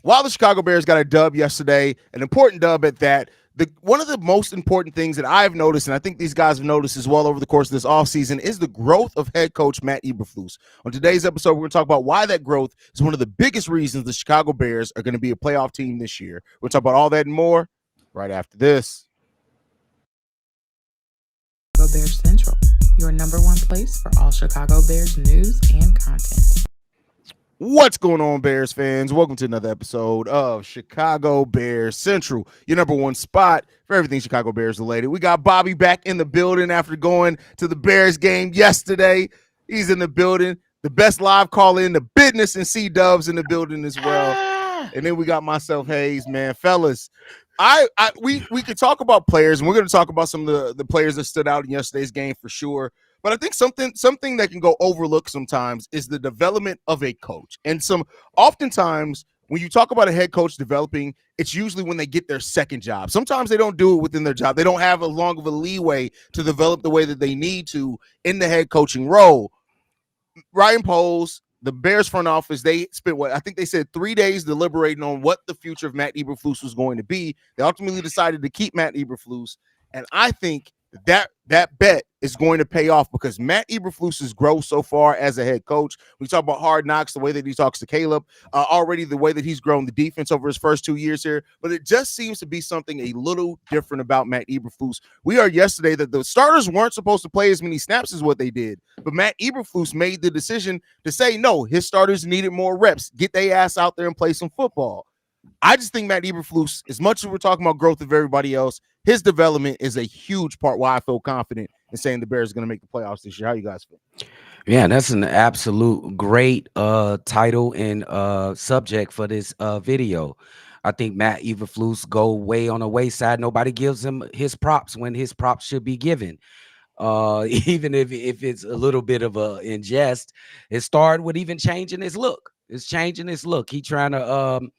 While the Chicago Bears got a dub yesterday, an important dub at that, one of the most important things that I've noticed, and I think these guys have noticed as well over the course of this offseason, is the growth of head coach Matt Eberflus. On today's episode, we're going to talk about why that growth is one of the biggest reasons the Chicago Bears are going to be a playoff team this year. We'll talk about all that and more right after this. Chicago Bears Central, your number one place for all Chicago Bears news and content. What's going on, Bears fans? Welcome to another episode of Chicago Bears Central, your number one spot for everything Chicago Bears related. We got Bobby back in the building after going to the Bears game yesterday. He's in the building. The best live call in the business, and C-Dubs in the building as well. And then we got myself, Haize, man. Fellas, we could talk about players, and we're going to talk about some of the players that stood out in yesterday's game for sure. But I think something that can go overlooked sometimes is the development of a coach. And oftentimes when you talk about a head coach developing, it's usually when they get their second job. Sometimes they don't do it within their job. They don't have as long of a leeway to develop the way that they need to in the head coaching role. Ryan Poles, the Bears front office, they spent I think they said 3 days deliberating on what the future of Matt Eberflus was going to be. They ultimately decided to keep Matt Eberflus, and I think that bet is going to pay off because Matt Eberflus's growth so far as a head coach. We talk about Hard Knocks, the way that he talks to Caleb, already the way that he's grown the defense over his first 2 years here, but it just seems to be something a little different about Matt Eberflus. We heard yesterday that the starters weren't supposed to play as many snaps as what they did, but Matt Eberflus made the decision to say, no, his starters needed more reps. Get their ass out there and play some football. I just think Matt Eberflus, as much as we're talking about growth of everybody else, his development is a huge part why I feel confident in saying the Bears are going to make the playoffs this year. How you guys feel? Yeah, that's an absolute great title and subject for this video. I think Matt Eberflus go way on the wayside. Nobody gives him his props when his props should be given. Even if it's a little bit of a ingest, it started with even changing his look. It's changing his look. He trying to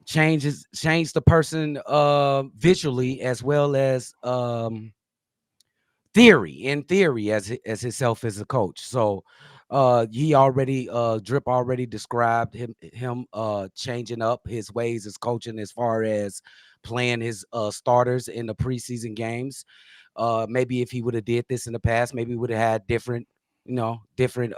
change the person visually as well as theory as himself as a coach. So he already Drip already described him changing up his ways as coaching as far as playing his starters in the preseason games. Maybe if he would have did this in the past, maybe we would have had different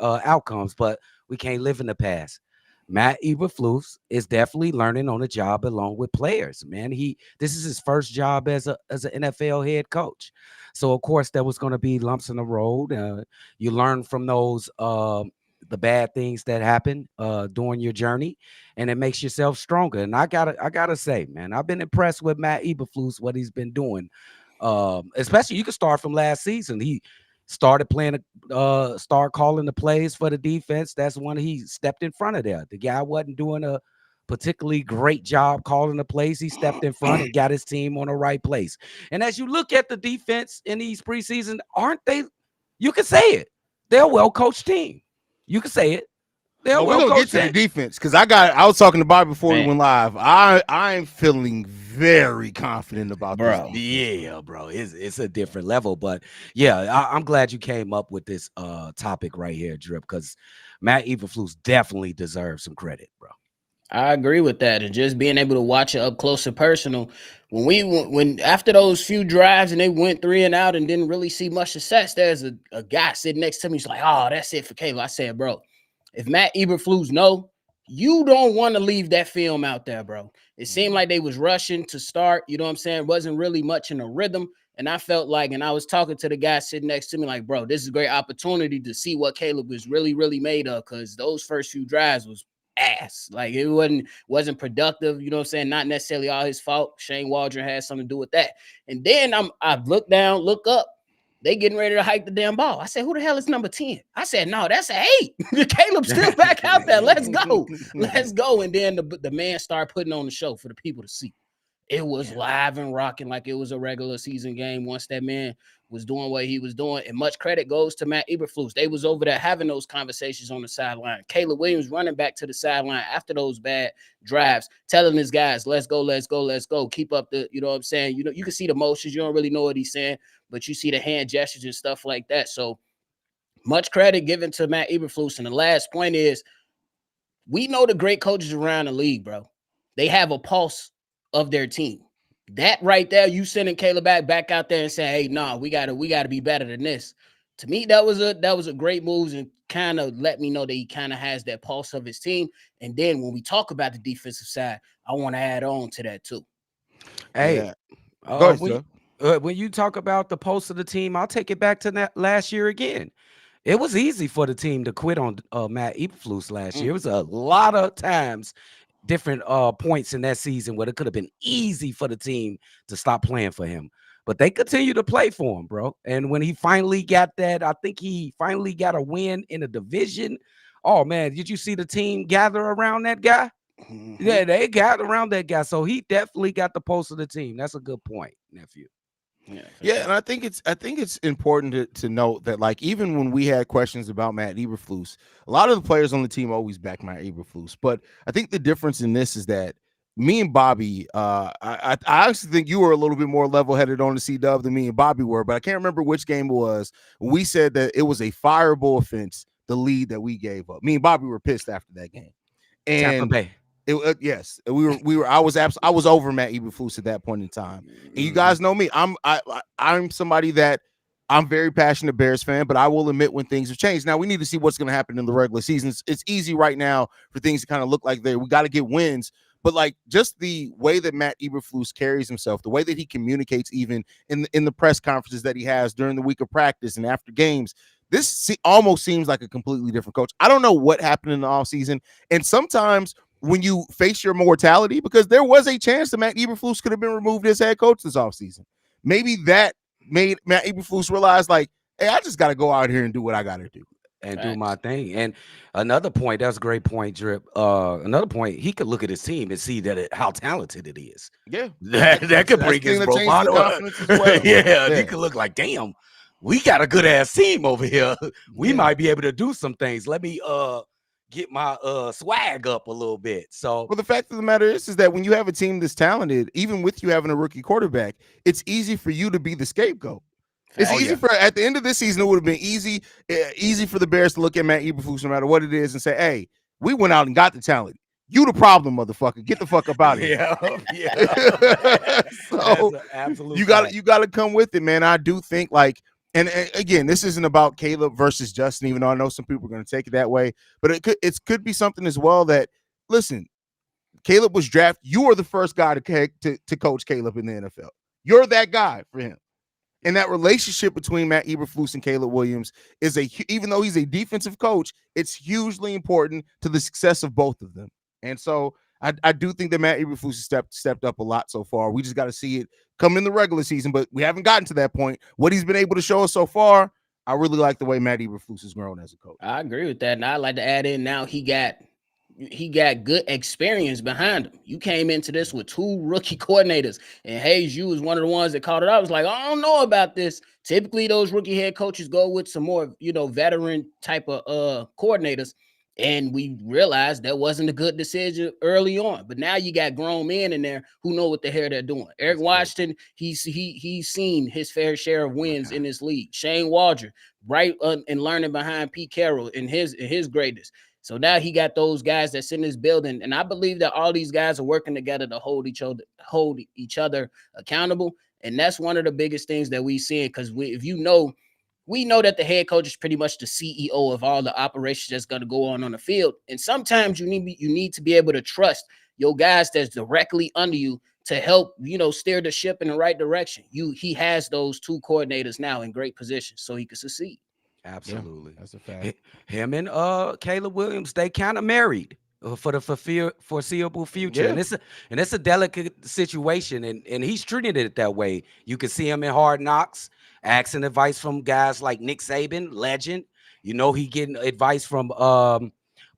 outcomes, but we can't live in the past. Matt Eberflus is definitely learning on the job along with players. Man, this is his first job as an NFL head coach. So of course there was going to be lumps in the road. You learn from those the bad things that happen during your journey, and it makes yourself stronger. And I gotta say, man, I've been impressed with Matt Eberflus, what he's been doing. Especially you can start from last season. He started start calling the plays for the defense. That's when he stepped in front of there. The guy wasn't doing a particularly great job calling the plays. He stepped in front and got his team on the right place. And as you look at the defense in these preseason, aren't they? You can say it. They're a well-coached team. You can say it. We're gonna get to the defense because I was talking to Bobby before we went live. I'm feeling very confident about this. Yeah, bro. It's a different level. But yeah, I'm glad you came up with this topic right here, Drip, because Matt Eberflus definitely deserves some credit, bro. I agree with that, and just being able to watch it up close and personal. When after those few drives and they went 3 and out and didn't really see much success, there's a guy sitting next to me. He's like, "Oh, that's it for Caleb." I said, "Bro, if Matt Eberflus you don't want to leave that film out there, bro." It seemed like they was rushing to start. You know what I'm saying? Wasn't really much in a rhythm. And I felt like, and I was talking to the guy sitting next to me, like, bro, this is a great opportunity to see what Caleb was really, really made of, because those first few drives was ass. Like, it wasn't productive. You know what I'm saying? Not necessarily all his fault. Shane Waldron had something to do with that. And then I look down, look up. They getting ready to hike the damn ball. I said, who the hell is number 10? I said, no, that's an 8. Caleb's still back out there. Let's go. Let's go. And then the man started putting on the show for the people to see. It was live and rocking like it was a regular season game once that man was doing what he was doing. And much credit goes to Matt Eberflus. They was over there having those conversations on the sideline. Caleb Williams running back to the sideline after those bad drives, telling his guys, let's go, let's go, let's go. Keep up the, you know what I'm saying? You know, you can see the motions. You don't really know what he's saying, but you see the hand gestures and stuff like that. So much credit given to Matt Eberflus. And the last point is, we know the great coaches around the league, bro. They have a pulse of their team. That right there, you sending Caleb back out there and saying, "Hey, nah, we gotta be better than this." To me, that was a great move and kind of let me know that he kind of has that pulse of his team. And then when we talk about the defensive side, I want to add on to that too. Hey, Yeah. Go ahead, when sir. when you talk about the pulse of the team, I'll take it back to that last year again. It was easy for the team to quit on Matt Eberflus last year. It was a lot of times, different points in that season where it could have been easy for the team to stop playing for him. But they continue to play for him, bro. And when he finally got that, I think he finally got a win in a division. Oh man, did you see the team gather around that guy? Yeah, they gathered around that guy. So he definitely got the pulse of the team. That's a good point, nephew. Yeah, and I think it's important to note that, like, even when we had questions about Matt Eberflus, a lot of the players on the team always back Matt Eberflus. But I think the difference in this is that me and Bobby, I actually think you were a little bit more level headed on the C-Dub than me and Bobby were, but I can't remember which game it was. We said that it was a fireable offense, the lead that we gave up. Me and Bobby were pissed after that game, Tampa and Bay. yes, we were. I was over Matt Eberflus at that point in time, and you guys know me. I'm somebody that I'm very passionate Bears fan, but I will admit when things have changed. Now we need to see what's going to happen in the regular season. It's easy right now for things to kind of look like we got to get wins, but like just the way that Matt Eberflus carries himself, the way that he communicates, even in the press conferences that he has during the week of practice and after games. This almost seems like a completely different coach. I don't know what happened in the offseason, and sometimes when you face your mortality, because there was a chance that Matt Eberflus could have been removed as head coach this offseason. Maybe that made Matt Eberflus realize, like, hey, I just got to go out here and do what I got to do. And do my thing. And another point, that's a great point, Drip. Another point, he could look at his team and see that how talented it is. Yeah. That could bring his profile. Yeah, he could look like, damn, we got a good ass team over here. We might be able to do some things. Let me get my swag up a little bit. So, well, the fact of the matter is that when you have a team this talented, even with you having a rookie quarterback, it's easy for you to be the scapegoat. It's easy for at the end of this season. It would have been easy for the Bears to look at Matt Eberflus, no matter what it is, and say, "Hey, we went out and got the talent. You the problem, motherfucker. Get the fuck up out of here." Yeah. So absolutely, you got to come with it, man. I do think and again, this isn't about Caleb versus Justin, even though I know some people are going to take it that way. But it could be something as well that, listen, Caleb was drafted. You are the first guy to coach Caleb in the NFL. You're that guy for him. And that relationship between Matt Eberflus and Caleb Williams is even though he's a defensive coach, it's hugely important to the success of both of them. And so I do think that Matt Eberflus has stepped up a lot so far. We just got to see it come in the regular season, but we haven't gotten to that point. What he's been able to show us so far, I really like the way Matt Eberflus has grown as a coach. I agree with that. And I'd like to add in now he got good experience behind him. You came into this with 2 rookie coordinators, and Haize, you was one of the ones that called it out. I was like, I don't know about this. Typically, those rookie head coaches go with some more, veteran type of coordinators. And we realized that wasn't a good decision early on. But now you got grown men in there who know what the hell they're doing. Eric Washington, he's seen his fair share of wins in this league. Shane Waldron, right, and learning behind Pete Carroll in his greatness. So now he got those guys that's in this building, and I believe that all these guys are working together to hold each other accountable. And that's one of the biggest things that we see. Because we know that the head coach is pretty much the CEO of all the operations that's going to go on the field. And sometimes you need to be able to trust your guys that's directly under you to help, steer the ship in the right direction. He has those 2 coordinators now in great positions so he can succeed. Absolutely. Yeah, that's a fact. Him and Caleb Williams, they kind of married for the foreseeable future. Yeah. And it's a delicate situation, and he's treating it that way. You can see him in Hard Knocks, asking advice from guys like Nick Saban, legend. He getting advice from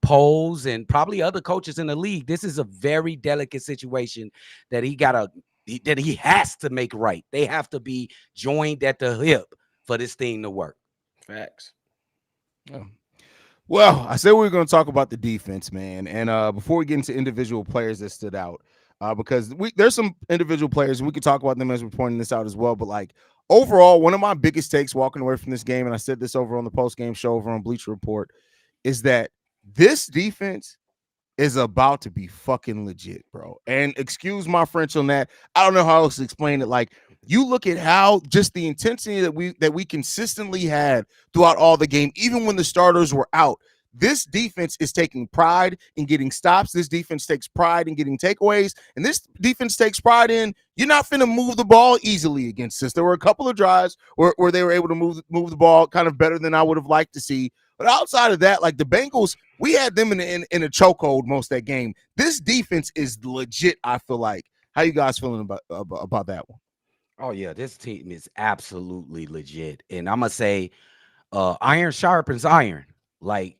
Poles and probably other coaches in the league. This is a very delicate situation that he has to make right. They have to be joined at the hip for this thing to work. Facts. Oh. Well, I said we were going to talk about the defense, man. And before we get into individual players that stood out, because there's some individual players, and we could talk about them as we're pointing this out as well. But like overall, one of my biggest takes walking away from this game, and I said this over on the post-game show over on Bleacher Report, is that this defense is about to be fucking legit, bro. And excuse my French on that. I don't know how else to explain it. Like, you look at how just the intensity that we consistently had throughout all the game, even when the starters were out. This defense is taking pride in getting stops. This defense takes pride in getting takeaways. And this defense takes pride in you're not finna move the ball easily against us. There were a couple of drives where they were able to move the ball kind of better than I would have liked to see. But outside of that, like the Bengals, we had them in a chokehold most of that game. This defense is legit, I feel like. How you guys feeling about that one? Oh yeah, this team is absolutely legit. And I'm gonna say iron sharpens iron. Like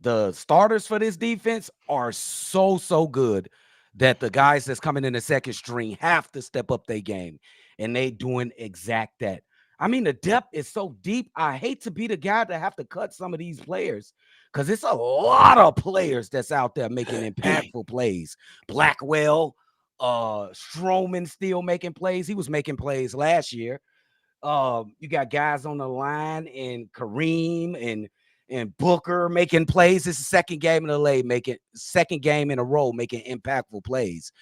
the starters for this defense are so good that the guys that's coming in the second string have to step up their game. And they doing exact that. I mean, the depth is so deep. I hate to be the guy to have to cut some of these players because it's a lot of players that's out there making impactful plays. Blackwell, Strowman still making plays. He was making plays last year. You got guys on the line and Kareem and Booker making plays. This is second game in a row making impactful plays.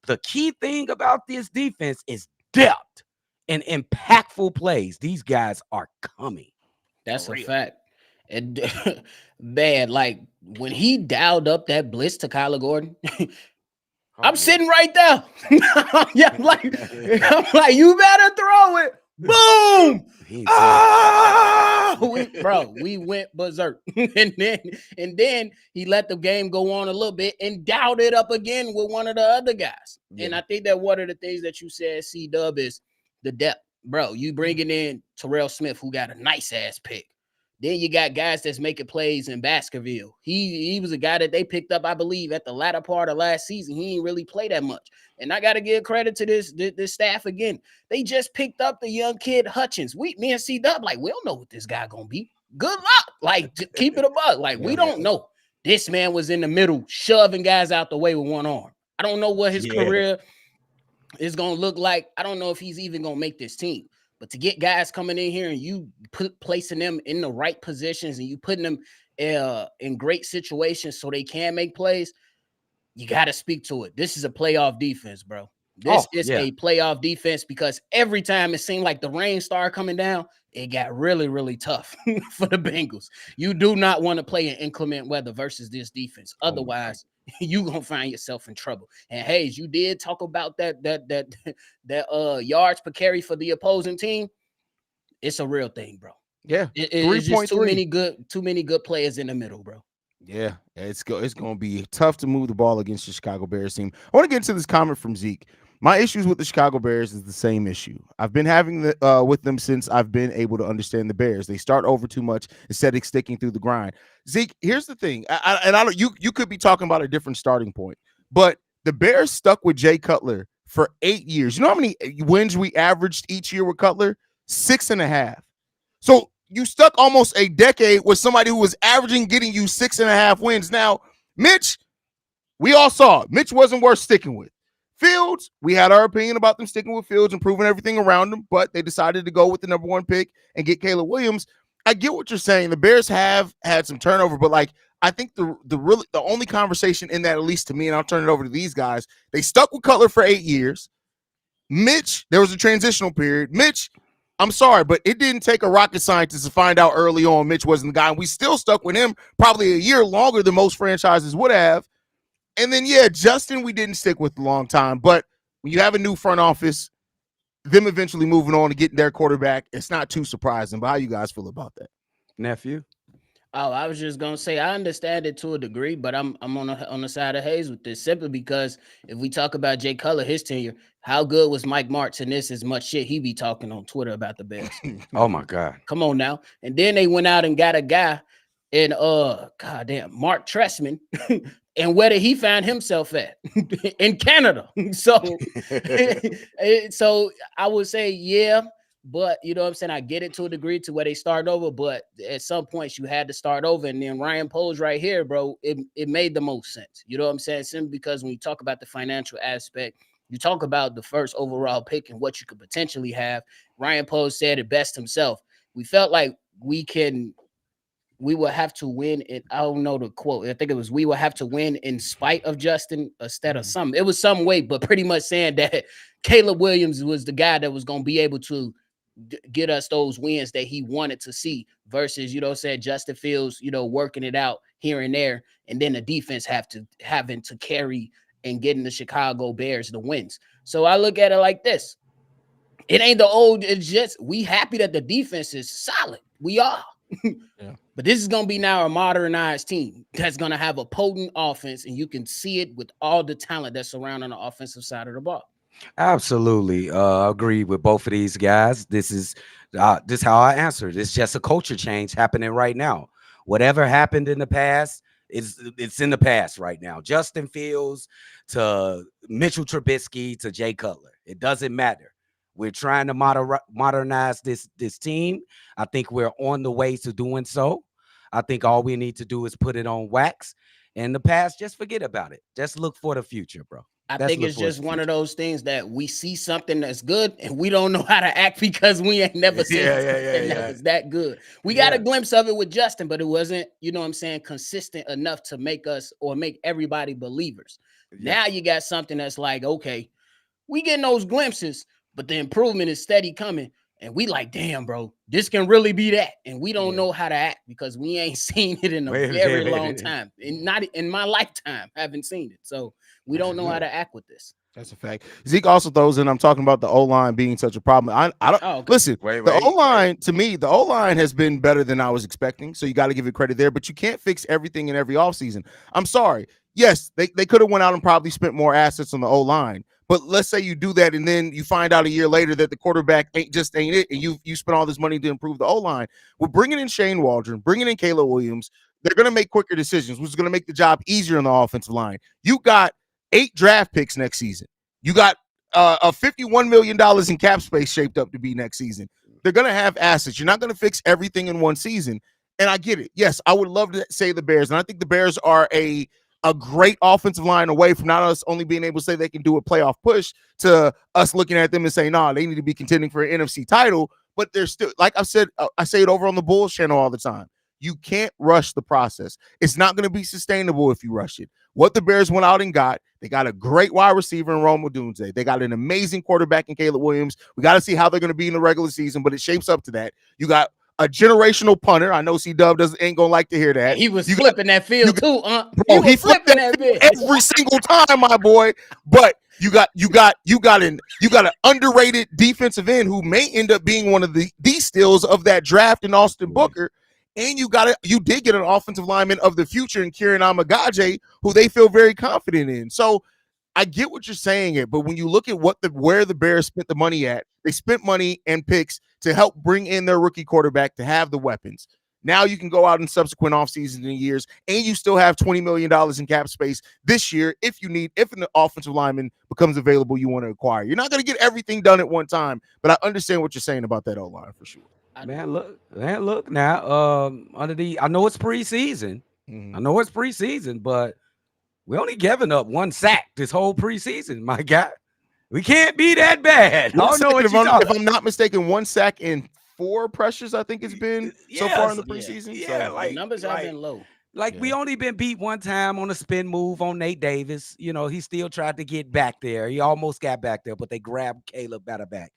The key thing about this defense is depth and impactful plays. These guys are coming. That's a fact. And bad, like when he dialed up that blitz to Kyler Gordon, I'm sitting right there. Yeah, I'm like, you better throw it. Boom! We went berserk. and then he let the game go on a little bit and dialed it up again with one of the other guys. Yeah. And I think that one of the things that you said, C-Dub, is the depth. Bro, you bringing in Terrell Smith, who got a nice ass pick. Then you got guys that's making plays in Baskerville. He was a guy that they picked up, I believe, at the latter part of last season. He didn't really play that much. And I got to give credit to this staff again. They just picked up the young kid Hutchins. Me and C-Dub, like, we don't know what this guy going to be. Good luck. Like, keep it a buck. Like, we don't know. This man was in the middle, shoving guys out the way with one arm. I don't know what his career is going to look like. I don't know if he's even going to make this team. But to get guys coming in here and you placing them in the right positions and you putting them in great situations so they can make plays, you got to speak to it. This is a playoff defense, bro. This is a playoff defense because every time it seemed like the rain started coming down, it got really, really tough for the Bengals. You do not want to play in inclement weather versus this defense. Otherwise, you gonna find yourself in trouble. And Haize, you did talk about that yards per carry for the opposing team. It's a real thing, bro. Yeah, it's just too many good players in the middle, bro. Yeah, it's going to be tough to move the ball against the Chicago Bears team. I want to get into this comment from Zeke. My issues with the Chicago Bears is the same issue. I've been having with them since I've been able to understand the Bears. They start over too much instead of sticking through the grind. Zeke, here's the thing. You could be talking about a different starting point, but the Bears stuck with Jay Cutler for 8 years. You know how many wins we averaged each year with Cutler? 6.5. So you stuck almost a decade with somebody who was averaging getting you 6.5 wins. Now, Mitch, we all saw it. Mitch wasn't worth sticking with. Fields, we had our opinion about them sticking with Fields and proving everything around them, but they decided to go with the number 1 pick and get Caleb Williams. I get what you're saying. The Bears have had some turnover, but like I think the only conversation in that, at least to me, and I'll turn it over to these guys, they stuck with Cutler for 8 years. Mitch, there was a transitional period. Mitch, I'm sorry, but it didn't take a rocket scientist to find out early on Mitch wasn't the guy. And we still stuck with him probably a year longer than most franchises would have. And then, Justin, we didn't stick with a long time. But when you have a new front office, them eventually moving on and getting their quarterback, it's not too surprising. But how you guys feel about that? Nephew? Oh, I was just gonna say I understand it to a degree, but I'm on the side of Haize with this simply because if we talk about Jay Cutler, his tenure, how good was Mike Martz in this? As much shit he be talking on Twitter about the Bears. Oh my God, come on now! And then they went out and got a guy in goddamn Mark Trestman, and where did he find himself at? In Canada. So I would say But you know what I'm saying? I get it to a degree to where they start over, but at some points you had to start over. And then Ryan Poles right here, bro, it made the most sense. You know what I'm saying? Simply because when you talk about the financial aspect, you talk about the first overall pick and what you could potentially have. Ryan Poles said it best himself. We felt like we can we will have to win it. I don't know the quote. I think it was we will have to win in spite of Justin instead of something. It was some way, but pretty much saying that Caleb Williams was the guy that was going to be able to get us those wins that he wanted to see versus, said Justin Fields, working it out here and there. And then the defense having to carry and getting the Chicago Bears the wins. So I look at it like this. It ain't the old, it's just we happy that the defense is solid. We are. Yeah. But this is going to be now a modernized team that's going to have a potent offense, and you can see it with all the talent that's surrounding the offensive side of the ball. Absolutely. Agree with both of these guys. This is how I answer. It's just a culture change happening right now. Whatever happened in the past, it's in the past right now. Justin Fields to Mitchell Trubisky to Jay Cutler. It doesn't matter. We're trying to modernize this team. I think we're on the way to doing so. I think all we need to do is put it on wax. In the past, just forget about it. Just look for the future, bro. I think it's just one of those things that we see something that's good and we don't know how to act because we ain't never seen something that was that good. We got a glimpse of it with Justin, but it wasn't, consistent enough to make us or make everybody believers. Yeah. Now you got something that's like, okay, we getting those glimpses, but the improvement is steady coming. And we like, damn, bro, this can really be that. And we don't know how to act because we ain't seen it in a very long time. And not in my lifetime, haven't seen it. So we don't know how to act with this. That's a fact. Zeke also throws in, I'm talking about the O-line being such a problem. I don't listen. The O-line, to me, the O-line has been better than I was expecting. So you got to give it credit there, but you can't fix everything in every offseason. I'm sorry. Yes, they could have went out and probably spent more assets on the O-line. But let's say you do that and then you find out a year later that the quarterback ain't it, and you spent all this money to improve the O-line. We're bringing in Shane Waldron, bringing in Caleb Williams. They're going to make quicker decisions, which is going to make the job easier on the offensive line. You got 8 draft picks next season. You got a $51 million in cap space shaped up to be next season. They're going to have assets. You're not going to fix everything in one season. And I get it. Yes, I would love to say the Bears. And I think the Bears are a great offensive line away from not us only being able to say they can do a playoff push to us looking at them and saying, nah, they need to be contending for an NFC title. But they're still, like I said, I say it over on the Bulls channel all the time. You can't rush the process. It's not going to be sustainable if you rush it. What the Bears went out and got, they got a great wide receiver in Odunze. They got an amazing quarterback in Caleb Williams. We got to see how they're going to be in the regular season, but it shapes up to that. You got a generational punter. I know C-Dub ain't going to like to hear that. He was flipping that field too, Bro, he flipping that field every single time, my boy. But you got an underrated defensive end who may end up being one of the steals of that draft in Austin Booker. And you did get an offensive lineman of the future in Kieran Amagaje, who they feel very confident in. So I get what you're saying, but when you look at where the Bears spent the money at, they spent money and picks to help bring in their rookie quarterback to have the weapons. Now you can go out in subsequent offseasons and years, and you still have $20 million in cap space this year if an offensive lineman becomes available you want to acquire. You're not going to get everything done at one time, but I understand what you're saying about that O-line for sure. Man, look now. I know it's preseason. But we only given up 1 sack this whole preseason, my guy. We can't be that bad. If I'm not mistaken, 1 sack and 4 pressures, I think it's been so far in the preseason. Yeah, so, numbers have been low. We only been beat 1 time on a spin move on Nate Davis. He still tried to get back there. He almost got back there, but they grabbed Caleb better back.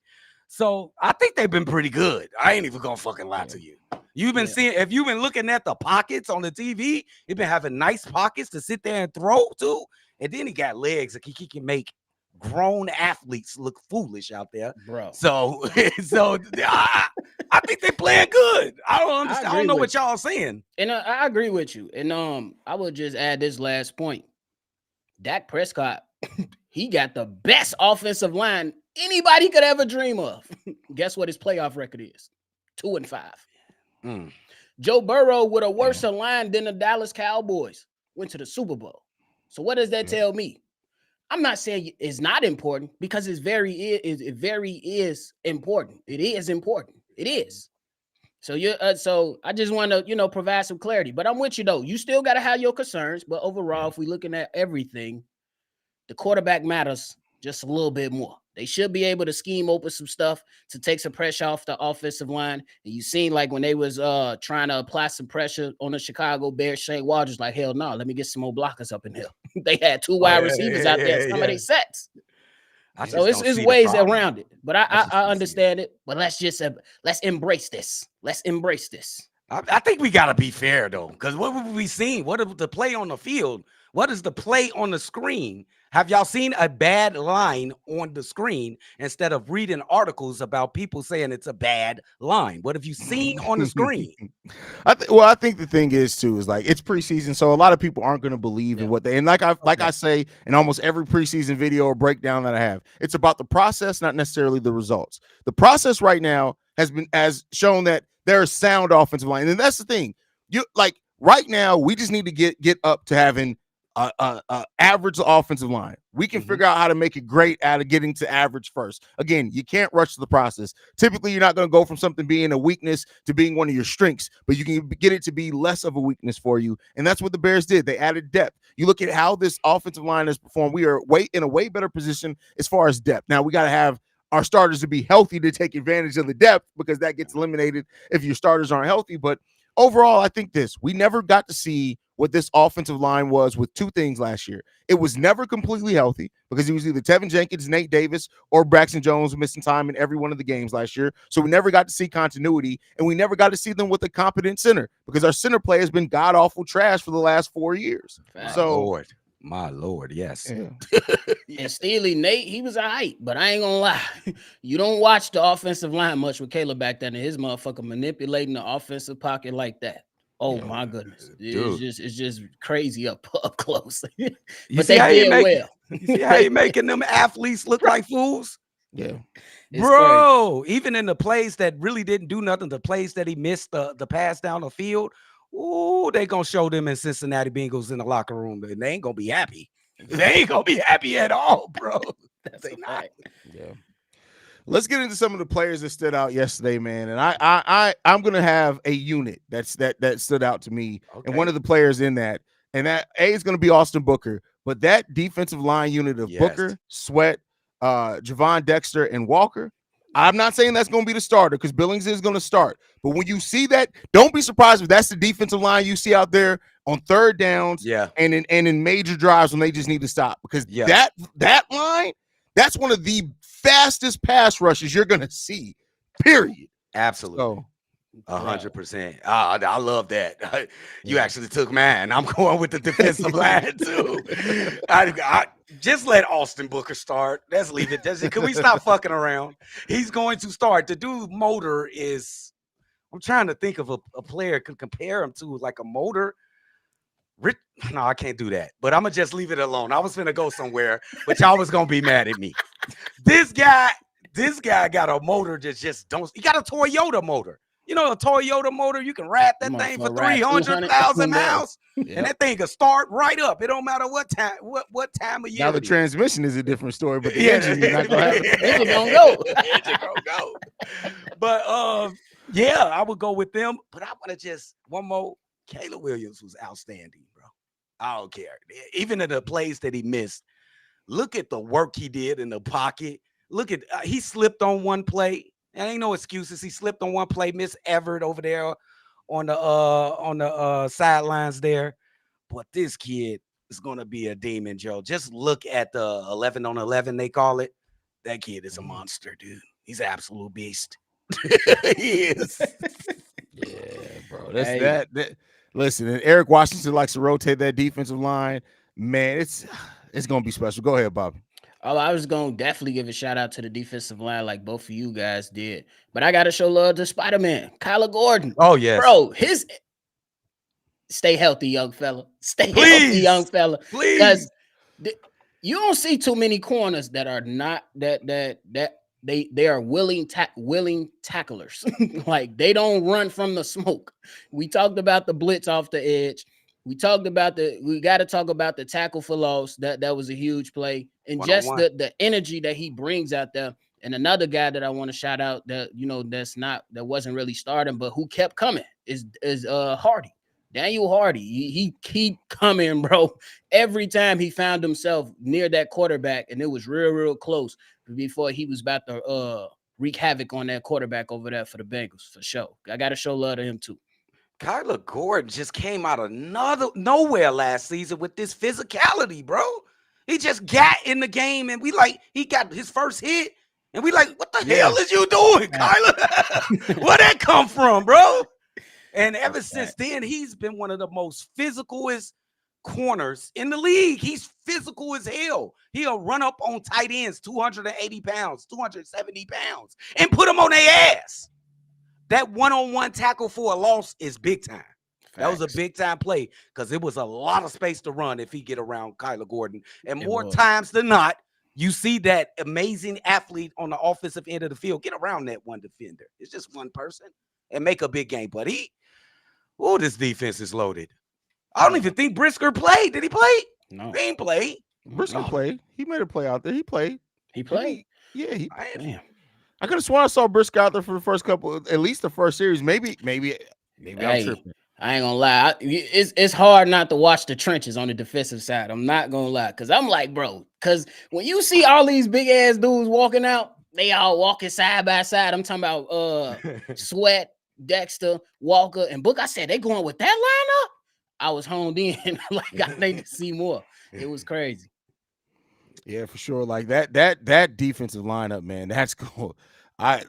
So I think they've been pretty good. I ain't even gonna fucking lie to you. You've been seeing, if you've been looking at the pockets on the TV, he's been having nice pockets to sit there and throw to. And then he got legs that he can make grown athletes look foolish out there, bro. So I think they playing good. I don't understand. I don't know what y'all saying. And I agree with you. And I would just add this last point. Dak Prescott, he got the best offensive line anybody could ever dream of. Guess what his playoff record is? 2-5. Joe Burrow with a worse line than the Dallas Cowboys went to the Super Bowl. So what does that tell me? I'm not saying it's not important because it very is important. It is important. It is. So so I just want to provide some clarity. But I'm with you though. You still got to have your concerns. But overall, if we're looking at everything, the quarterback matters just a little bit more. They should be able to scheme open some stuff to take some pressure off the offensive line. And you seen like when they was trying to apply some pressure on the Chicago Bears, Shane Walders like, hell no, let me get some more blockers up in here. They had 2 wide receivers out there, some of their sets. So it's ways around it. But I understand it. But let's embrace this. Let's embrace this. I think we got to be fair, though, because what have we seen? What is the play on the field? What is the play on the screen? Have y'all seen a bad line on the screen instead of reading articles about people saying it's a bad line? What have you seen on the screen? I think the thing is, too, is like it's preseason, so a lot of people aren't going to believe in what they, and I say in almost every preseason video or breakdown that I have, it's about the process, not necessarily the results. The process right now has shown that there is sound offensive line, and that's the thing. Right now, we just need to get up to having average offensive line. We can figure out how to make it great out of getting to average first. Again, you can't rush the process. Typically, you're not going to go from something being a weakness to being one of your strengths, but you can get it to be less of a weakness for you. And that's what the Bears did. They added depth. You look at how this offensive line has performed. We are in a way better position as far as depth. Now, we got to have our starters to be healthy to take advantage of the depth, because that gets eliminated if your starters aren't healthy. But overall, I think we never got to see what this offensive line was with 2 things last year. It was never completely healthy because it was either Tevin Jenkins, Nate Davis, or Braxton Jones missing time in every one of the games last year. So we never got to see continuity, and we never got to see them with a competent center because our center play has been god-awful trash for the last 4 years. My Lord, yes. Yeah. And Steely Nate, he was all right, but I ain't gonna lie. You don't watch the offensive line much with Caleb back then, and his motherfucker manipulating the offensive pocket like that. Oh my goodness. It's just crazy up close. But they did well. You see how you making them athletes look like fools? Yeah. Bro, even in the plays that really didn't do nothing, the plays that he missed the pass down the field, they gonna show them in Cincinnati Bengals in the locker room, and they ain't gonna be happy. They ain't gonna be happy at all, bro. That's not. Yeah. Let's get into some of the players that stood out yesterday, man. And I'm gonna have a unit that stood out to me, and one of the players in that, and that is gonna be Austin Booker. But that defensive line unit of Booker, Sweat, Javon Dexter, and Walker. I'm not saying that's going to be the starter because Billings is going to start. But when you see that, don't be surprised if that's the defensive line you see out there on third downs and in major drives when they just need to stop. Because that line, that's one of the fastest pass rushes you're going to see, period. Absolutely. 100%. I love that. You actually took mine. I'm going with the defensive line too. I just let Austin Booker start. Let's leave it. Can we stop fucking around? He's going to start. The dude motor is. I'm trying to think of a player could compare him to like a motor. No, I can't do that. But I'm gonna just leave it alone. I was gonna go somewhere, but y'all was gonna be mad at me. This guy got a motor that just don't. He got a Toyota motor. You know, a Toyota motor, you can ride that thing for 300,000 miles, and that thing can start right up. It don't matter what time, what time of year. Now the transmission is a different story, but the engine is not gonna have it. Engine gonna go. Engine gonna go. But I would go with them. But I want to just one more. Caleb Williams was outstanding, bro. I don't care. Even in the plays that he missed, look at the work he did in the pocket. Look at he slipped on one play. And ain't no excuses. He slipped on one play, Miss Everett over there on the sidelines there. But this kid is gonna be a demon, Joe. Just look at the 11 on 11 they call it. That kid is a monster, dude. He's an absolute beast. He is. Yeah, bro. That's that. Listen, and Eric Washington likes to rotate that defensive line. Man, it's gonna be special. Go ahead, Bobby. Oh, I was going to definitely give a shout out to the defensive line like both of you guys did. But I got to show love to Spider-Man, Kyler Gordon. Oh, yes. Bro, stay healthy, young fella. Healthy, young fella. Please. Because you don't see too many corners that are not that they are willing tacklers. Like they don't run from the smoke. We talked about the blitz off the edge. We talked about we got to talk about the tackle for loss. That was a huge play. And just the energy that he brings out there. And another guy that I want to shout out that, that wasn't really starting, but who kept coming is Hardy. Daniel Hardy, he keep coming, bro. Every time he found himself near that quarterback, and it was real close before he was about to wreak havoc on that quarterback over there for the Bengals, for sure. I got to show love to him too. Kyler Gordon just came out of nowhere last season with this physicality, bro. He just got in the game, and he got his first hit, and we like, what the hell is you doing, Kyler? Where'd that come from, bro? And ever since then, he's been one of the most physicalest corners in the league. He's physical as hell. He'll run up on tight ends, 280 pounds, 270 pounds, and put them on their ass. That one-on-one tackle for a loss is big time. That was a big time play because it was a lot of space to run if he get around Kyler Gordon. And more times than not, you see that amazing athlete on the offensive end of the field get around that one defender. It's just one person and make a big game. But this defense is loaded. I don't even think Brisker played. Did he play? No. He ain't play. Brisker played. He made a play out there. He played. He played? Damn. I could have sworn I saw Brisker out there for the first couple, at least the first series. Maybe I'm tripping. I ain't gonna lie. It's hard not to watch the trenches on the defensive side. I'm not gonna lie. Because I'm like, bro, because when you see all these big-ass dudes walking out, they all walking side by side. I'm talking about Sweat, Dexter, Walker, and Book. I said, they going with that lineup? I was honed in. Like, I need to see more. It was crazy. Yeah, for sure. Like that defensive lineup, man, that's cool. I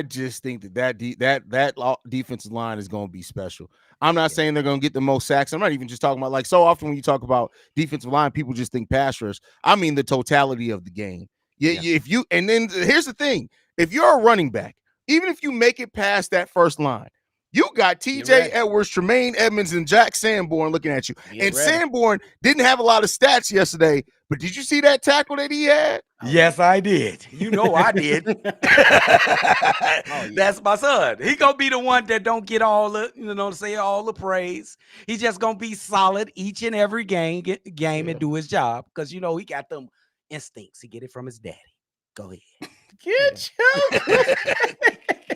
just think that defensive line is going to be special. I'm not saying they're going to get the most sacks. I'm not even just talking about, like, so often when you talk about defensive line, people just think pass rush. I mean the totality of the game. And then here's the thing. If you're a running back, even if you make it past that first line, you got TJ Edwards, Tremaine Edmonds, and Jack Sanborn looking at you. Sanborn didn't have a lot of stats yesterday, but did you see that tackle that he had? Yes, I did. You know I did. That's my son. He gonna be the one that don't get all the, all the praise. He's just gonna be solid each and every game and do his job because he got them instincts. He get it from his daddy. Go ahead. Get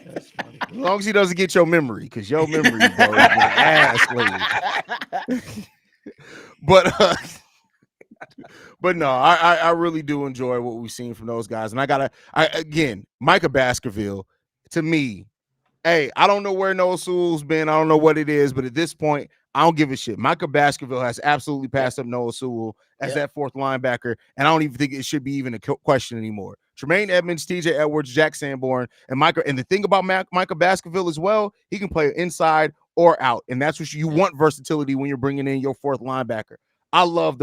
As long as he doesn't get your memory, because your memory, bro, is ass lately. But no, I really do enjoy what we've seen from those guys. And again, Micah Baskerville, to me, hey, I don't know where Noah Sewell's been. I don't know what it is, but at this point, I don't give a shit. Micah Baskerville has absolutely passed up Noah Sewell as that fourth linebacker, and I don't even think it should be even a question anymore. Tremaine Edmonds, TJ Edwards, Jack Sanborn, and Micah. And the thing about Micah Baskerville as well, he can play inside or out, and that's what you want, versatility when you're bringing in your fourth linebacker. I love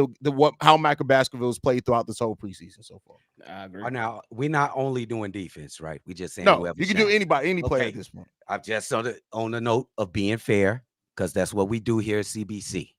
how Micah Baskerville has played throughout this whole preseason so far. I agree. Now, we're not only doing defense, right? We just saying you can do any player at this point. I'm just on the note of being fair, because that's what we do here at CBC.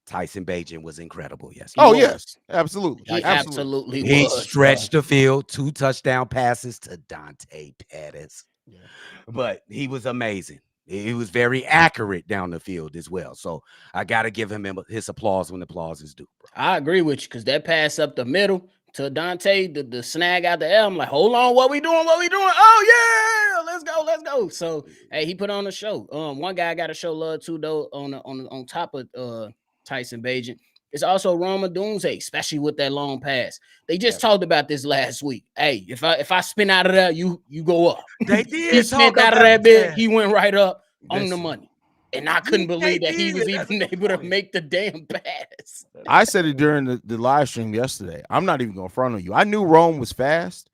Tyson Bagent was incredible yesterday. Yes, absolutely. He absolutely He was. stretched the field, 2 touchdown passes to Dante Pettis. Yeah. But he was amazing. He was very accurate down the field as well. So I got to give him his applause when applause is due, bro. I agree with you, because that pass up the middle to Dante, the snag out the air, I'm like, hold on, what we doing? Oh, yeah, let's go. So, hey, he put on a show. One guy I got to show love to, though, on top of Tyson Bagent. It's also Odunze, especially with that long pass. They just talked about this last week. Hey, if I spin out of there, you go up. They did. He spent out of that bit. He went right up on the money. And I couldn't believe that he was even able to make the damn pass. I said it during the live stream yesterday. I'm not even going to front on you. I knew Rome was fast,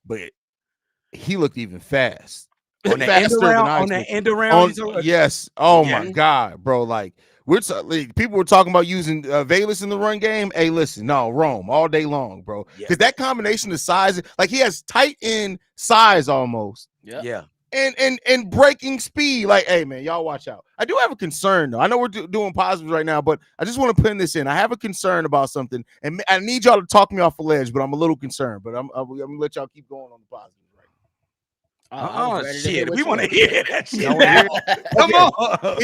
but he looked even fast. On the end around. Yes. Oh, my God, bro. Like, people were talking about using Vlas in the run game. Hey, listen, no, Rome all day long, bro. Because that combination of size, like he has tight end size almost. Yeah. And breaking speed. Like, hey, man, y'all watch out. I do have a concern, though. I know we're doing positives right now, but I just want to put this in. I have a concern about something, and I need y'all to talk me off the ledge, but I'm a little concerned. But I'm going to let y'all keep going on the positives. Shit, we want to hear that shit. Come on.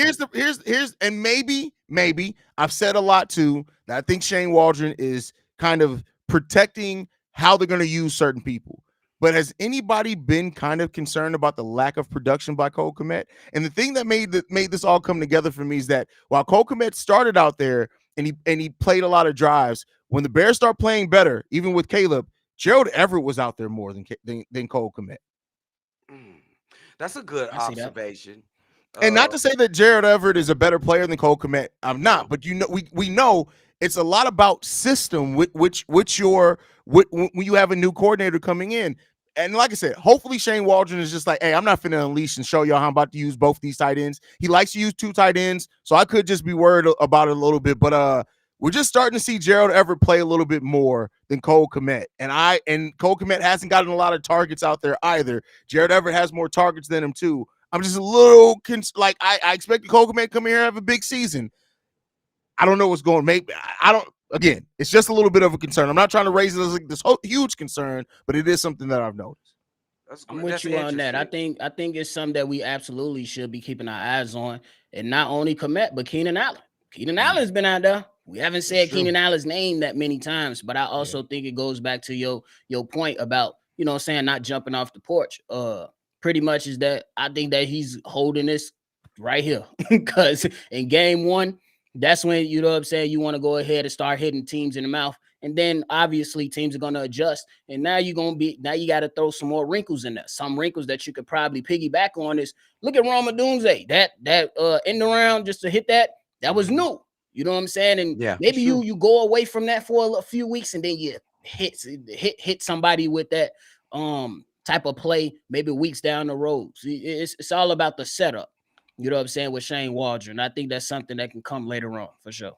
Here's and maybe I've said a lot too that I think Shane Waldron is kind of protecting how they're going to use certain people. But has anybody been kind of concerned about the lack of production by Cole Kmet? And the thing that made this all come together for me is that while Cole Kmet started out there and he played a lot of drives, when the Bears start playing better, even with Caleb, Gerald Everett was out there more than Cole Kmet. That's a good observation. And not to say that Gerald Everett is a better player than Cole Kmet. I'm not, but we know it's a lot about system when you have a new coordinator coming in. And like I said, hopefully Shane Waldron is just like, hey, I'm not finna unleash and show y'all how I'm about to use both these tight ends. He likes to use 2 tight ends, so I could just be worried about it a little bit. But we're just starting to see Gerald Everett play a little bit more than Cole Kmet. And Cole Kmet hasn't gotten a lot of targets out there either. Gerald Everett has more targets than him too. I'm just a little I expect Cole Kmet to come here and have a big season. I don't know what's going to make. Again, it's just a little bit of a concern. I'm not trying to raise it as like this whole huge concern, but it is something that I've noticed. I'm with you on that. I think it's something that we absolutely should be keeping our eyes on, and not only Kmet, but Keenan Allen. Keenan Allen's been out there. We haven't said Keenan Allen's name that many times, but I also think it goes back to your point about, you know what I'm saying, not jumping off the porch. Pretty much is that I think that he's holding this right here because in game 1, that's when, you know what I'm saying, you want to go ahead and start hitting teams in the mouth. And then obviously teams are going to adjust. And now you got to throw some more wrinkles in there. Some wrinkles that you could probably piggyback on is look at Odunze. That end around just to hit that was new. You know what I'm saying? And maybe you go away from that for a few weeks and then you hit somebody with that type of play maybe weeks down the road. It's all about the setup. You know what I'm saying, with Shane Waldron. I think that's something that can come later on for sure.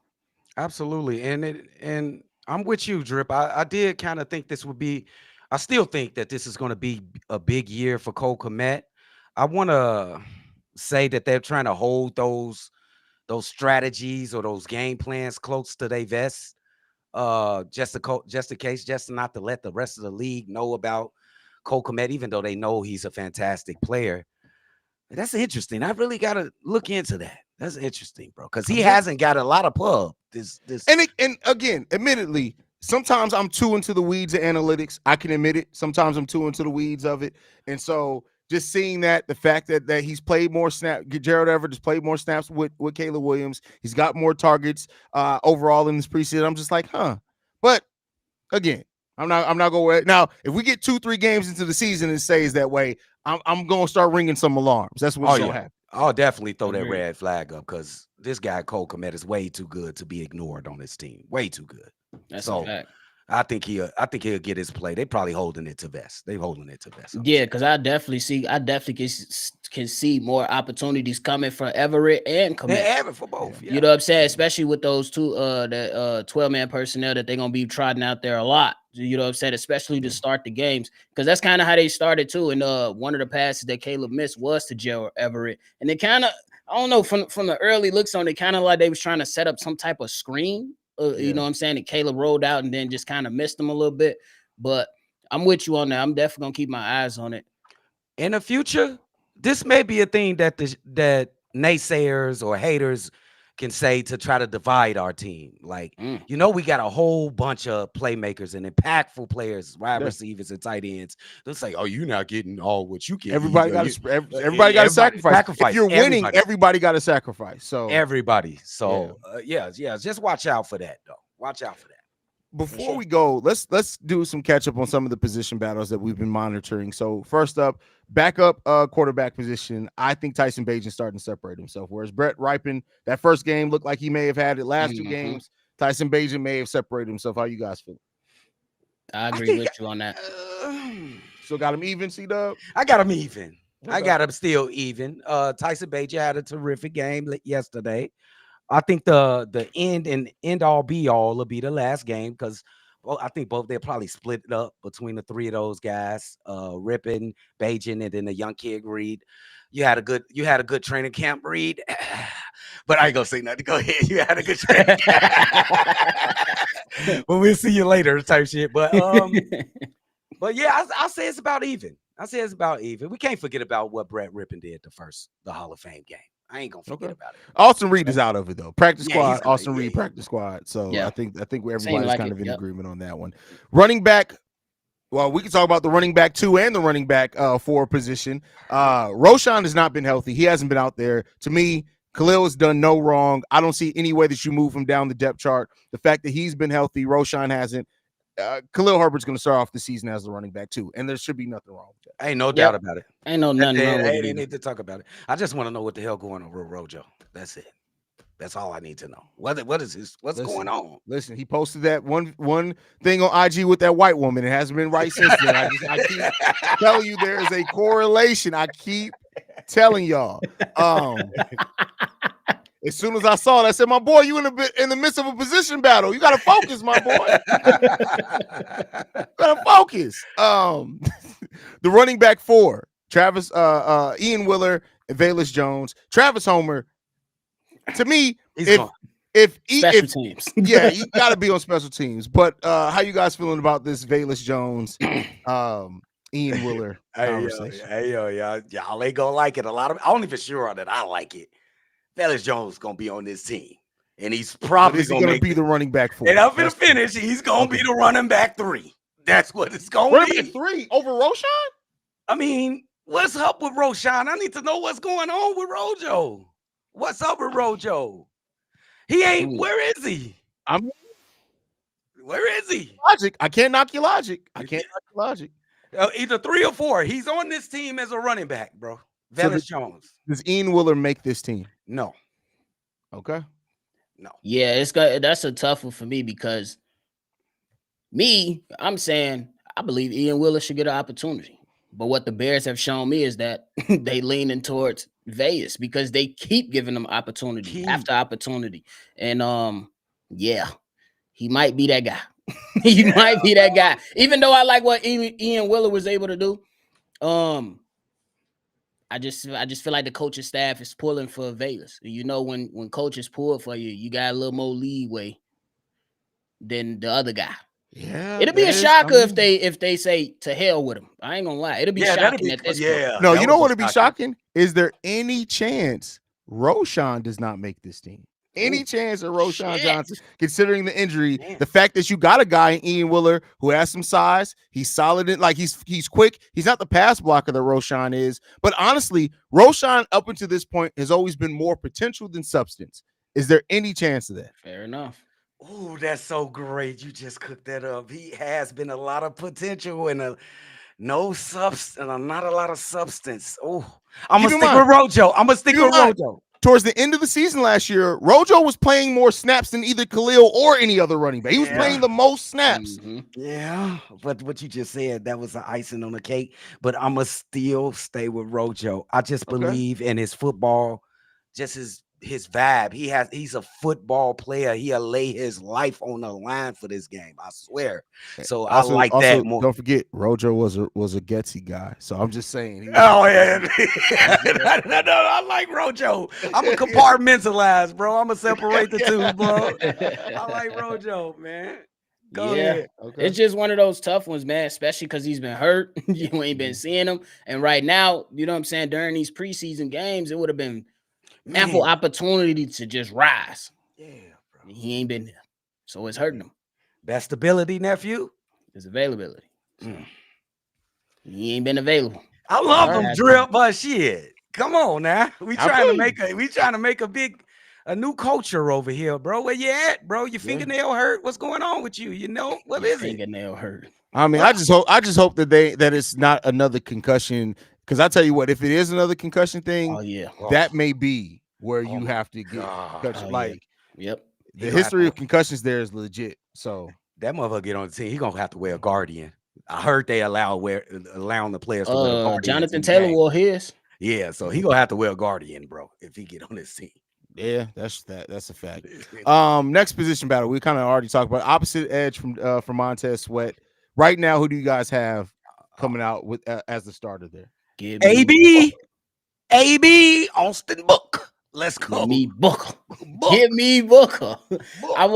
Absolutely. And I'm with you, Drip. I did kind of think this would be, I still think that this is going to be a big year for Cole Kmet. I want to say that they're trying to hold those strategies or those game plans close to their vest, just in case, just not to let the rest of the league know about Cole Kmet, even though they know he's a fantastic player. That's interesting. I really got to look into that. That's interesting, bro, because he hasn't got a lot of pub. And again, admittedly, sometimes I'm too into the weeds of analytics. I can admit it. Sometimes I'm too into the weeds of it. And so just seeing that, the fact that he's played more snaps, Gerald Everett has played more snaps with Caleb Williams. He's got more targets overall in this preseason. I'm just like, huh. But again, I'm not going to. Now, if we get 2-3 games into the season and it stays that way, I'm going to start ringing some alarms. That's what's going to happen. I'll definitely throw that red flag up because this guy Cole Kmet is way too good to be ignored on this team. Way too good. That's a fact. I think he'll get his play. They probably holding it to vest. They holding it to vest. Yeah, because I definitely can see more opportunities coming for Everett and Kmet. Everett for both. Yeah. You know what I'm saying? Especially with those two 12-man personnel that they're gonna be trotting out there a lot. You know what I'm saying? Especially to start the games, because that's kind of how they started too. And one of the passes that Caleb missed was to Gerald Everett, and they kind of, I don't know, from the early looks on, it kind of like they was trying to set up some type of screen. You know what I'm saying? And Caleb rolled out and then just kind of missed him a little bit. But I'm with you on that. I'm definitely gonna keep my eyes on it. In the future, this may be a thing that that naysayers or haters can say to try to divide our team. Like, you know, we got a whole bunch of playmakers and impactful players, wide receivers and tight ends. They'll say, "Oh, you're not getting all what you get." Everybody got to sacrifice. If you're winning, everybody got to sacrifice. So everybody. So just watch out for that, though. Watch out for that. Before we go, let's do some catch up on some of the position battles that we've been monitoring. So first up, backup quarterback position. I think Tyson Bagent starting to separate himself. Whereas Brett Ripon, that first game looked like he may have had it. Last 2 games, Tyson Bagent may have separated himself. How you guys feel? I agree with you on that. Still got him even, C-Dub? I got him even. Okay. I got him still even. Tyson Bagent had a terrific game yesterday. I think the end all be all will be the last game because I think they'll probably split it up between the 3 of those guys, Ripon, Bagent, and then the young kid Reed. You had a good training camp, Reed. But I ain't gonna say nothing. Go ahead. You had a good training camp. Well, we'll see you later, type shit. But yeah, I'll say it's about even. We can't forget about what Brett Ripon did the Hall of Fame game. I ain't gonna forget about it. Austin Reed is out of it though. Practice squad. Austin Reed practice squad. So I think everybody's kind of in agreement on that one. Running back. Well, we can talk about the running back 2 and the running back 4 position. Roschon has not been healthy. He hasn't been out there. To me, Khalil has done no wrong. I don't see any way that you move him down the depth chart. The fact that he's been healthy, Roschon hasn't. Khalil Herbert's going to start off the season as the running back 2, and there should be nothing wrong with that. Ain't no doubt about it. Ain't no nothing wrong with it. Ain't need to talk about it. I just want to know what the hell going on with Rojo. That's it. That's all I need to know. What's going on? Listen, he posted that one thing on IG with that white woman. It hasn't been right since then. I keep telling you there is a correlation. I keep telling y'all. As soon as I saw it, I said, "My boy, you in the midst of a position battle. You got to focus, my boy. Got to focus." The running back 4, Travis, Ian Willer, and Vlas Jones. Travis Homer. To me, special teams. Yeah, you got to be on special teams. But how you guys feeling about this Vlas Jones, Ian Willer conversation? Y'all ain't gonna like it. I don't even sure that I like it. Vlas Jones gonna be on this team, and he's probably gonna be the running back 4. And I'm gonna finish. He's gonna be the running back 3. That's what it's gonna be. 3 over Roschon? I mean, what's up with Roschon? I need to know what's going on with Rojo. What's up with Rojo? He ain't. Where is he? Where is he? Logic. I can't knock your logic. Either 3 or 4. He's on this team as a running back, bro. Vlas Jones. Does Ian Willer make this team? No. Okay. No. Yeah, that's a tough one for me because I'm saying I believe Ian Willer should get an opportunity. But what the Bears have shown me is that they leaning towards Vegas because they keep giving them opportunity after opportunity. And yeah, he might be that guy. He might be that guy. Even though I like what Ian Willer was able to do, I just feel like the coaching staff is pulling for Vegas. You know, when coaches pull for you, you got a little more leeway than the other guy. Yeah, it'll be a shocker if they say to hell with him. I ain't gonna lie. It'll be shocking at this point. No, you know what would be shocking? Is there any chance Roschon does not make this team? Any chance of Roschon Johnson, considering the injury, the fact that you got a guy in Ian Willer who has some size, he's solid, he's quick. He's not the pass blocker that Roschon is, but honestly, Roschon up until this point has always been more potential than substance. Is there any chance of that? Fair enough. Oh, that's so great. You just cooked that up. He has been a lot of potential and not a lot of substance. Oh, I'm going to stick with Rojo. Towards the end of the season last year, Rojo was playing more snaps than either Khalil or any other running back. He was playing the most snaps. Mm-hmm. Yeah, but what you just said, that was the icing on the cake. But I'm going to still stay with Rojo. I just believe in his football, just his vibe. He's a football player. He'll lay his life on the line for this game. I swear. So I like that more. Don't forget, Rojo was a Getsy guy. So I'm just saying. Oh yeah, no, I like Rojo. I'm a compartmentalize, bro. I'm gonna separate the two, bro. I like Rojo, man. Go ahead. Okay. It's just one of those tough ones, man. Especially because he's been hurt. You ain't been seeing him, and right now, you know what I'm saying. During these preseason games, it would have been ample opportunity to just rise. Yeah, bro. He ain't been there. So it's hurting him. Best ability, nephew? His availability. He ain't been available. I love him, Drip, but shit. Come on now. We trying to make a new culture over here, bro. Where you at, bro? Your fingernail hurt? What's going on with you? You know, what is it? Fingernail hurt. I mean, I just hope that it's not another concussion. Because I tell you what, if it is another concussion thing, that may be where you have to get concussion. Yep. The history of concussions there is legit. So that motherfucker get on the team, he gonna have to wear a guardian. I heard they allowing the players to wear a guardian. Jonathan Taylor wore his. Yeah, so he gonna have to wear a guardian, bro, if he get on this team. Yeah, that's a fact. Next position battle, we kind of already talked about opposite edge from Montez Sweat. Right now, who do you guys have coming out with as the starter there? AB, Austin Book. Let's go. Give me Booker. Give me Booker. I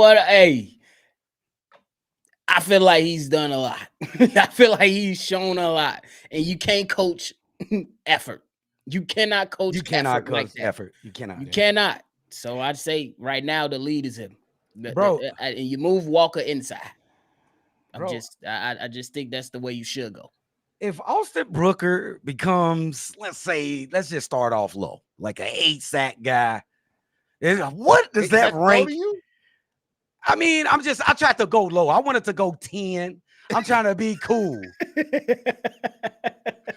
feel like he's done a lot. I feel like he's shown a lot. And you can't coach effort. You cannot coach effort. You cannot. So I'd say right now the lead is him. Bro. And you move Walker inside. I just think that's the way you should go. If Austin Booker becomes, let's just start off low, like an 8-sack guy, what does that rank? You? I mean, I tried to go low. I wanted to go 10. I'm trying to be cool.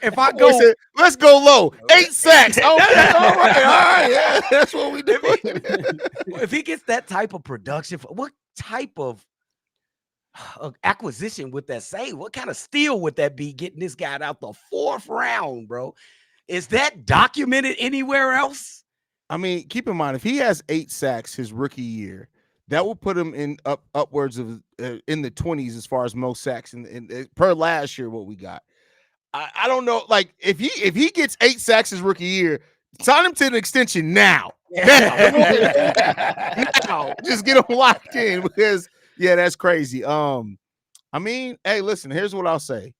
If I go, said, let's go low. 8 sacks. Okay, all right, yeah, that's what we do. If he gets that type of production, what type of acquisition would that say? What kind of steal would that be? Getting this guy out the 4th round, bro. Is that documented anywhere else? I mean, keep in mind, if he has 8 sacks his rookie year, that will put him in upwards of in the 20s as far as most sacks in per last year. What we got, I don't know. Like if he gets 8 sacks his rookie year, sign him to an extension now. Now, just get him locked in because that's crazy. I mean, hey, listen. Here's what I'll say.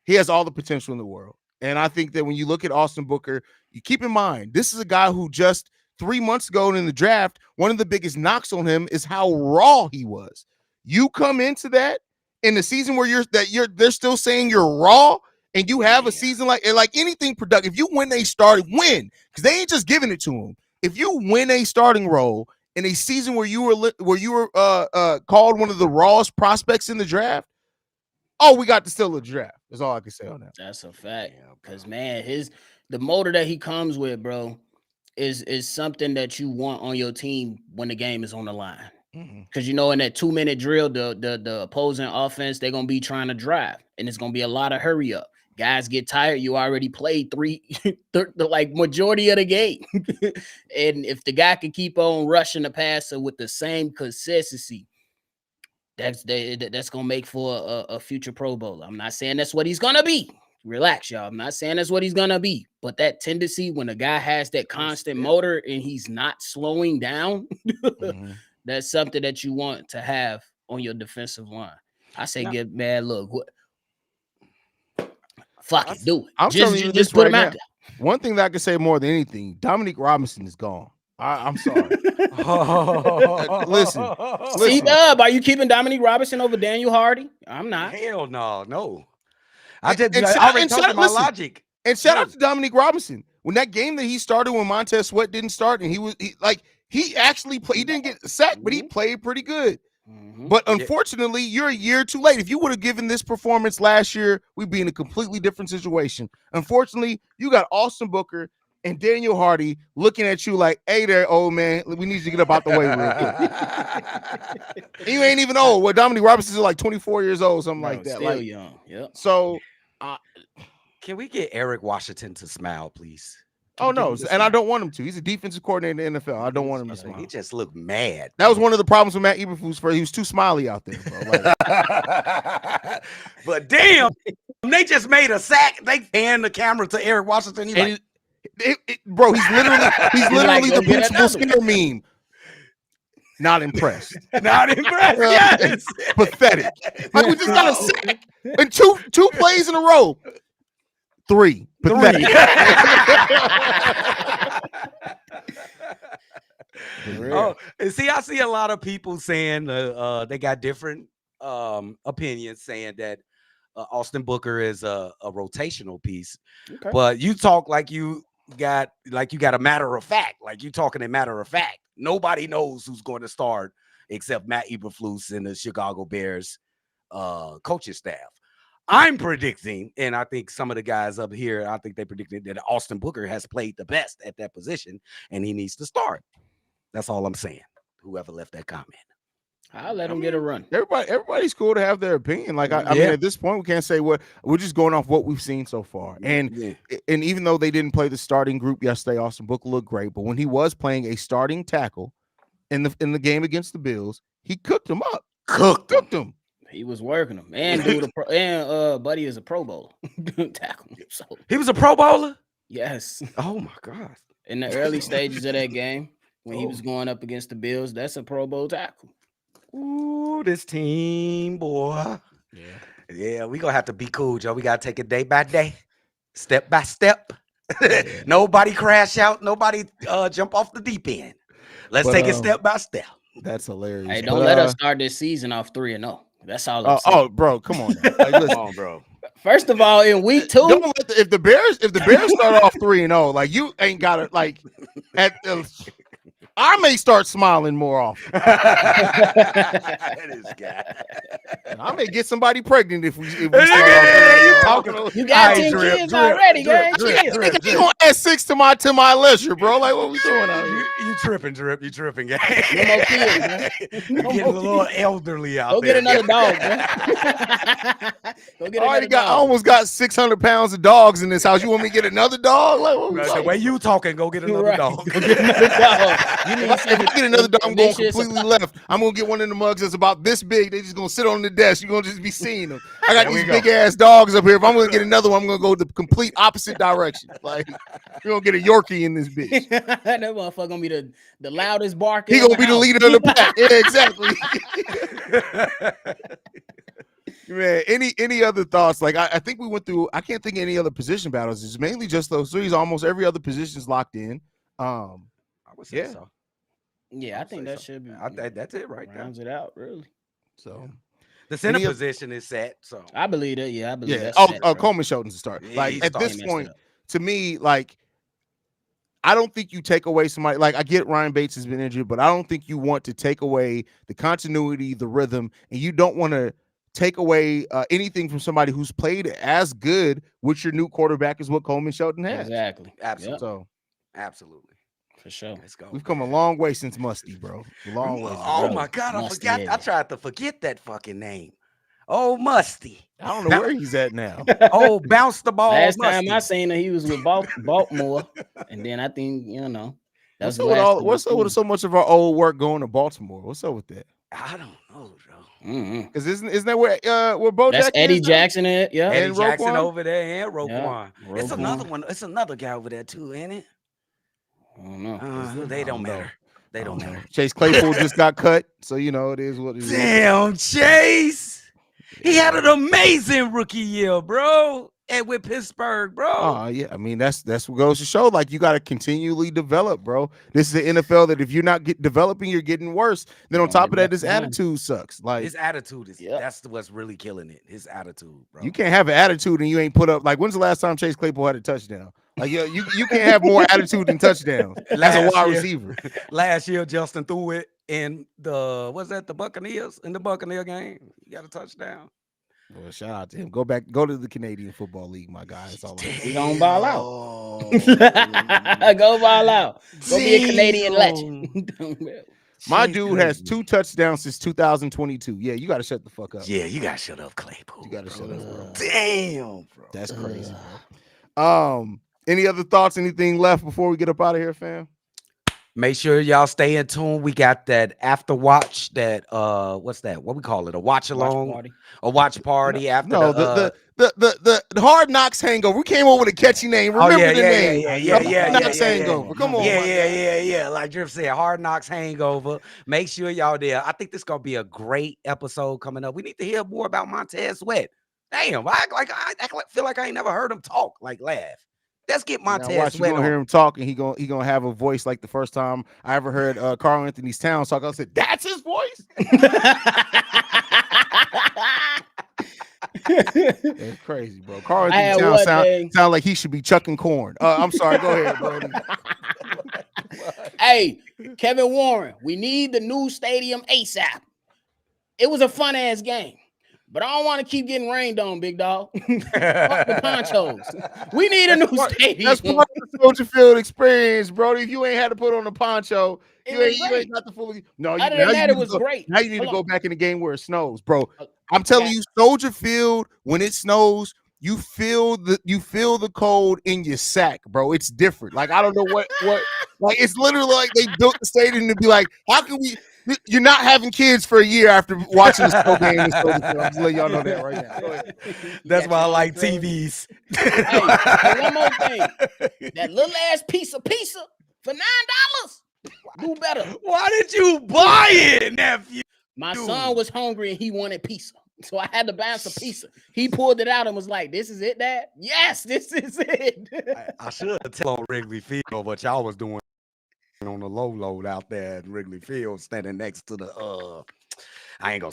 He has all the potential in the world, and I think that when you look at Austin Booker, you keep in mind this is a guy who just 3 months ago in the draft, one of the biggest knocks on him is how raw he was. You come into that in the season where they're still saying you're raw, and you have a season like anything productive. If you win a win, because they ain't just giving it to him. If you win a starting role in a season where you were called one of the rawest prospects in the draft, we got to steal the draft. That's all I can say on that. That's a fact. Because man, the motor that he comes with, bro, is something that you want on your team when the game is on the line. Because in that 2-minute drill, the opposing offense, they're gonna be trying to drive, and it's gonna be a lot of hurry up. Guys get tired. You already played the majority of the game, and if the guy can keep on rushing the passer with the same consistency, that's gonna make for a future Pro Bowler. I'm not saying that's what he's gonna be. Relax, y'all. I'm not saying that's what he's gonna be, but that tendency when a guy has that constant motor and he's not slowing down, that's something that you want to have on your defensive line. I say, get mad. Look, fuck it, do it. I'm telling you, just put him out there. One thing that I can say more than anything, Dominique Robinson is gone. I'm sorry. Listen. C-Dub, are you keeping Dominique Robinson over Daniel Hardy? I'm not. Hell no. I already told you my logic. And shout out to Dominique Robinson. When that game that he started when Montez Sweat didn't start, and he actually played. He didn't get sacked, but he played pretty good. But unfortunately, you're a year too late. If you would have given this performance last year, we'd be in a completely different situation. Unfortunately, you got Austin Booker and Daniel Hardy looking at you like, hey there, old man, we need you to get up out the way real quick. You ain't even old. Well, Dominique Robinson is like 24 years old, something like that. Still young. Yep. So can we get Eric Washington to smile, please? No, and I don't want him to. He's a defensive coordinator in the NFL. I don't want him to smile. He just looked mad. That was one of the problems with Matt Eberflus. He was too smiley out there, bro. But damn, they just made a sack. They hand the camera to Eric Washington. Bro, he's literally the principal scare meme. Not impressed. Not impressed. Yes. Pathetic. Like we just got a sack and two plays in a row. 3. Pathetic. And see, I see a lot of people saying they got different opinions, saying that Austin Booker is a rotational piece. Okay. But you talk like you got a matter of fact, like you talking a matter of fact. Nobody knows who's going to start except Matt Eberflus and the Chicago Bears coaching staff. I'm predicting, and I think some of the guys up here, I think they predicted that Austin Booker has played the best at that position, and he needs to start. That's all I'm saying. Whoever left that comment. I'll let him get a run. Everybody's cool to have their opinion. Like I mean, at this point, we can't say what we're just going off what we've seen so far. And even though they didn't play the starting group yesterday, Austin Booker looked great. But when he was playing a starting tackle in the game against the Bills, he cooked him up. Cooked him. He was working him, and Buddy is a Pro Bowler. Tackle him. So he was a Pro Bowler. Yes. Oh my God. In the early stages of that game, when he was going up against the Bills, that's a Pro Bowl tackle. Ooh, this team, boy. Yeah, we gonna have to be cool, Joe. We gotta take it day by day, step by step. Nobody crash out. Nobody jump off the deep end. Let's take it step by step. That's hilarious. Hey, don't let us start this season off 3-0. That's all I'm saying. Oh, bro, come on. Now. Like, listen, Come on, bro. First of all, in week 2, don't let if the Bears start off 3-0, like you ain't got to like I may start smiling more often. This guy. I may get somebody pregnant if we start off. you got 10 kids already, gang. Nigga, you gonna add 6 to my leisure, bro? Like, what we doing out here? You tripping, Drip. You tripping, gang. No more kids, man. You're getting a little elderly out Go there. get another dog, man. Go get another I dog. almost got 600 pounds of dogs in this house. You want me to get another dog? Like, what we The talking way you talking, go get another dog. Go get another dog. If I get another dog, I'm going completely left. I'm gonna get one of the mugs that's about this big. They just gonna sit on the desk. You're gonna just be seeing them. I got these big ass dogs up here. If I'm gonna get another one, I'm gonna go the complete opposite direction. Like you're gonna get a Yorkie in this bitch. That motherfucker gonna be the loudest barker. He gonna be the leader of the pack. Yeah, exactly. Man, any other thoughts? Like I think we went through. I can't think of any other position battles. It's mainly just those 3s. Almost every other position's locked in. I would say so. Yeah, I think that should be. That's it right there. Rounds it out, really. So the center position is set. So I believe that. Yeah, I believe that. Coleman Shelton's a start. Yeah, like at this He point, to me, like I don't think you take away somebody. Like I get Ryan Bates has been injured, but I don't think you want to take away the continuity, the rhythm, and you don't want to take away anything from somebody who's played as good with your new quarterback as what Coleman Shelton has. Exactly. absolutely, Yep. So absolutely. For sure. Let's go. we've come a long way since Musty, bro. A long way. Oh my God, I Musty forgot. Eddie. I tried to forget that fucking name. Oh, Musty. I don't know where he's at now. Oh, bounce the ball. Last Musty. time I seen that he was with Baltimore, and then I think What's up with so much of our old work going to Baltimore? What's up with that? I don't know, bro. Because isn't that where Bo That's Jackson Eddie is now? Jackson at, yeah. Eddie And Jackson Roquan? over there and Roquan. Yeah, It's Roquan. another one. It's another guy over there too, ain't it? I don't know. They don't know. matter. They don't matter. Chase Claypool just got cut, so it is what it is. Damn, Chase. He had an amazing rookie year, bro. And with Pittsburgh, bro. Oh yeah, I mean that's what goes to show. Like you got to continually develop, bro. This is the NFL that if you're not developing, you're getting worse. Then on top of that, his attitude sucks. Like his attitude is that's what's really killing it. His attitude, bro. you can't have an attitude and you ain't put up. Like when's the last time Chase Claypool had a touchdown? Like you can't have more attitude than touchdowns as a wide receiver. Last year, Justin threw it in the Buccaneers in the Buccaneer game. He got a touchdown. Well, shout out to him. Go to the Canadian Football League, my guy. That's all. He gonna ball out. Go ball out. Go be a Canadian legend. My dude has 2 touchdowns since 2022. Yeah, you got to shut the fuck up. Yeah, you got to shut up, Claypool. You got to shut up, bro. Damn, bro. That's crazy, bro. Any other thoughts? Anything left before we get up out of here, fam? Make sure y'all stay in tune. We got that after watch. That what's that? What we call it? A watch along, a watch party after. No, the Hard Knocks hangover. We came over with a catchy name. Remember the name? Yeah. Knocks hangover. Come on, yeah. Like Drip said, Hard Knocks hangover. Make sure y'all there. I think this gonna be a great episode coming up. We need to hear more about Montez Sweat. Damn, I feel like I ain't never heard him talk. Like laugh. Let's get Montez Sweat. You gonna hear him talk, and he gonna have a voice like the first time I ever heard Carl Anthony Towns talk. I said, "That's his voice." That's crazy, bro. Carl Anthony Towns sound like he should be chucking corn. I'm sorry. Go ahead, Brody. Hey, Kevin Warren, we need the new stadium ASAP. It was a fun ass game. But I don't want to keep getting rained on, big dog. Fuck the ponchos. We need a new stadium. That's part of the Soldier Field experience, bro. If you ain't had to put on a poncho, you ain't got the full. No, other than that, it was great. Now you need to go back in the game where it snows, bro. I'm telling you, Soldier Field, when it snows, you feel the cold in your sack, bro. It's different. Like I don't know what like it's literally like they built the stadium to be like, how can we? You're not having kids for a year after watching the snow game. I'm just letting y'all know that right now. Go ahead. That's why I like TVs. Hey, one more thing. That little ass pizza for $9. Do better. Why did you buy it, nephew? My son was hungry and he wanted pizza. So I had to buy him some pizza. He pulled it out and was like, "This is it, Dad?" Yes, this is it. I should tell on Wrigley Field, but y'all was doing on the low load out there at Wrigley Field, standing next to the I ain't gonna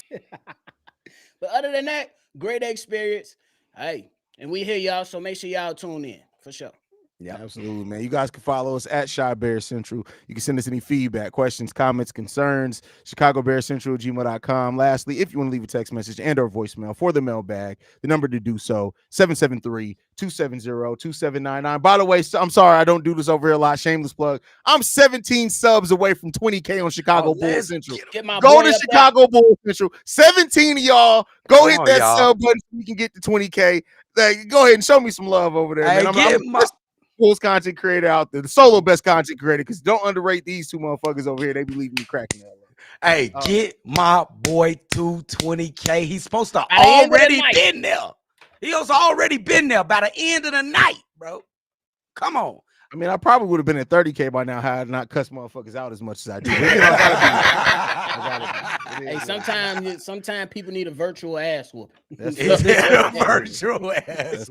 But other than that, great experience. Hey, and we hear y'all, so make sure y'all tune in for sure. Yeah, Absolutely, man. You guys can follow us at Shy Bear Central. You can send us any feedback, questions, comments, concerns, ChicagoBearCentral@gmail.com. Lastly, if you want to leave a text message and or voicemail for the mailbag, the number to do so, 773-270-2799. By the way, I'm sorry I don't do this over here a lot. Shameless plug. I'm 17 subs away from 20K on Chicago Bulls Central. Get my Go boy to up Chicago Bulls Central. 17 of y'all. Go Come hit on, that y'all. sub button so we can get to 20K. Go ahead and show me some love over there, Hey, man. get I'm my coolest content creator out there, the solo best content creator, because don't underrate these two motherfuckers over here. They be leaving me cracking that. Hey, get my boy to 20K. He's supposed to By the end of the already night. been there. He was already been there by the end of the night, bro. Come on. I mean, I probably would have been at 30K by now had I not cussed motherfuckers out as much as I do. But, you know, I gotta be. Hey, sometimes people need a virtual ass whooping. That's Is it a virtual ass?